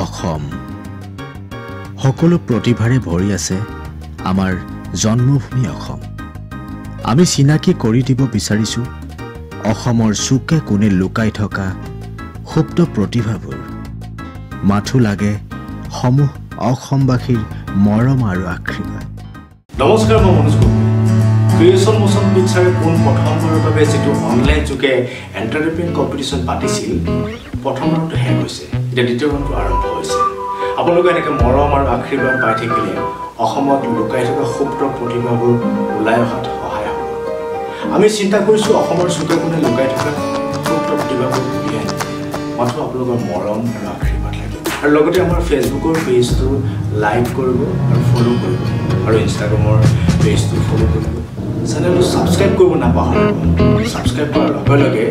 অসম সকলো প্ৰতিভাৰে ভৰি আছে আমাৰ জন্মভূমি অসম আমি চিনাকি কৰি দিব বিচাৰিছো অসমৰ চুকে কোণে লুকাই থকা সুপ্ত প্ৰতিভাবোৰ মাথো লাগে সমূহ অসমবাসীৰ মৰম আৰু আশীৰ্বাদ নমস্কাৰ মই মনোজ ক্ৰিয়েশ্যন মোশন পিকচাৰে কোন প্ৰথমবাৰৰ বাবে যেটো অনলাইন যোগে এণ্টাৰটেইনমেণ্ট কম্পিটিশ্যন পাতিছিল প্ৰথম ৰাউণ্ডটো শেষ হৈছে এতিয়া দ্বিতীয় ৰাউণ্ডটো আৰম্ভ হৈছে আপোনালোকে এনেকৈ মৰম আৰু আশীৰ্বাদ পাই থাকিলে অসমত লুকাই থকা সুপ্ত প্ৰতিভাবোৰ ওলাই অহাত সহায় হ'ব আমি চিন্তা কৰিছোঁ অসমৰ চুকে কোণে লুকাই থকা সুপ্ত প্ৰতিভাবোৰ উলিয়াই মাথো আপোনালোকৰ মৰম আৰু আশীৰ্বাদ লাগিব আৰু লগতে আমাৰ ফেচবুকৰ পেজটো লাইক কৰিব আৰু ফ'ল' কৰিব আৰু ইনষ্টাগ্ৰামৰ পেজটো ফ'ল' কৰিব চেনেলটো ছাবস্ক্ৰাইব কৰিব নাপাহৰিব ছাবস্ক্ৰাইব কৰাৰ লগে লগে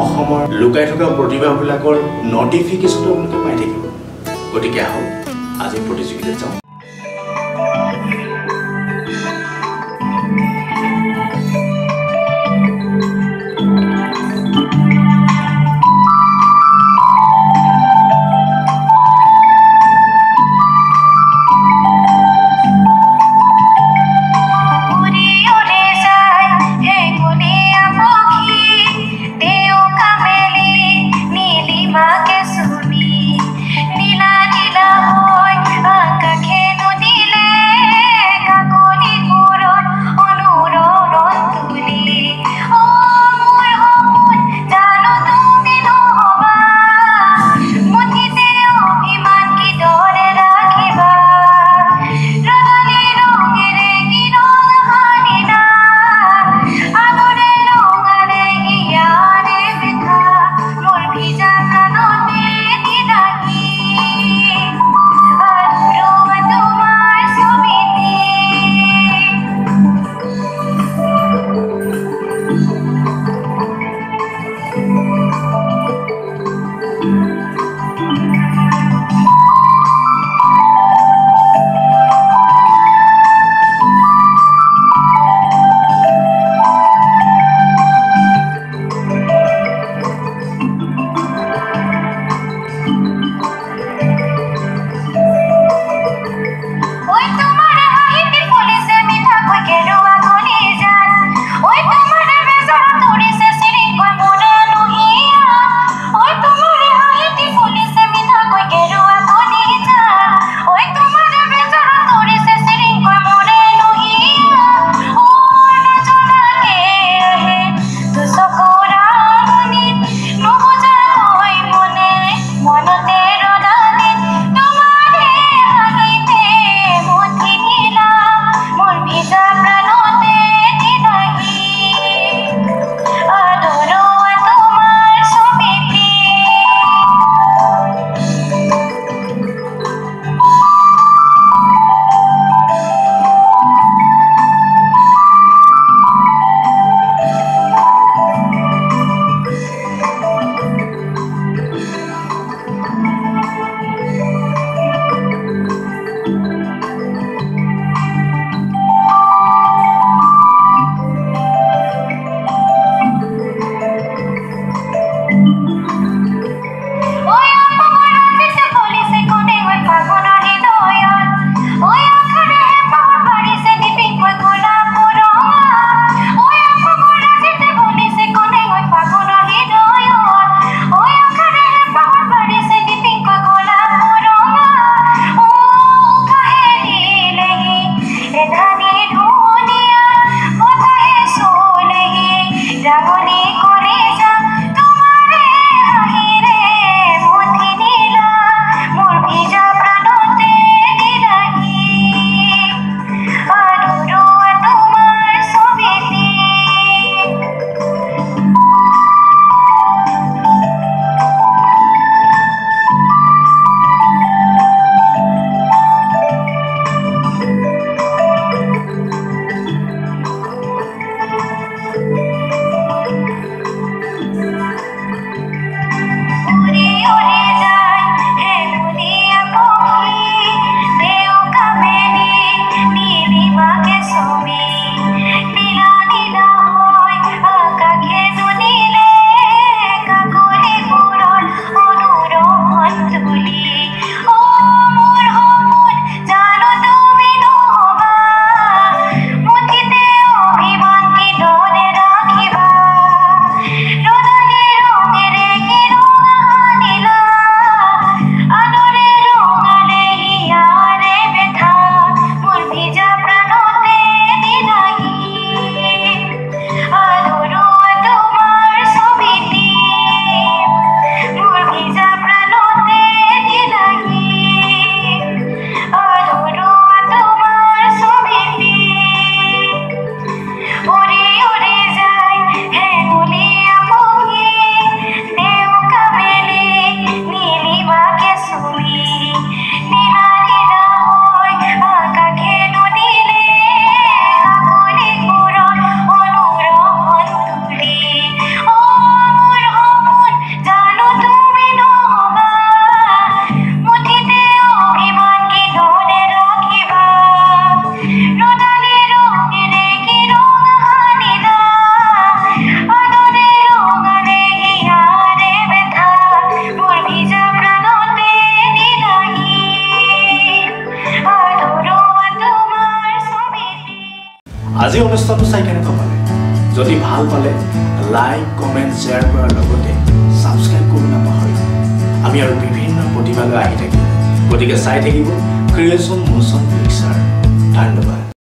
অসমৰ লুকাই থকা প্ৰতিভাবিলাকৰ নটিফিকেশ্যনটো আপোনালোকে পাই থাকিব গতিকে আহক আজি প্ৰতিযোগিতাত যাওঁ नीला नीला होय आकाशे আজি অনুষ্ঠানটো চাই কেনেকুৱা পালে যদি ভাল পালে লাইক কমেণ্ট শ্বেয়াৰ কৰাৰ লগতে ছাবস্ক্ৰাইব কৰিব নাপাহৰিব আমি আৰু বিভিন্ন প্ৰতিভালৈ আহি থাকিম গতিকে চাই থাকিব ক্ৰিয়েশ্যন মোচন পিকচাৰ ধন্যবাদ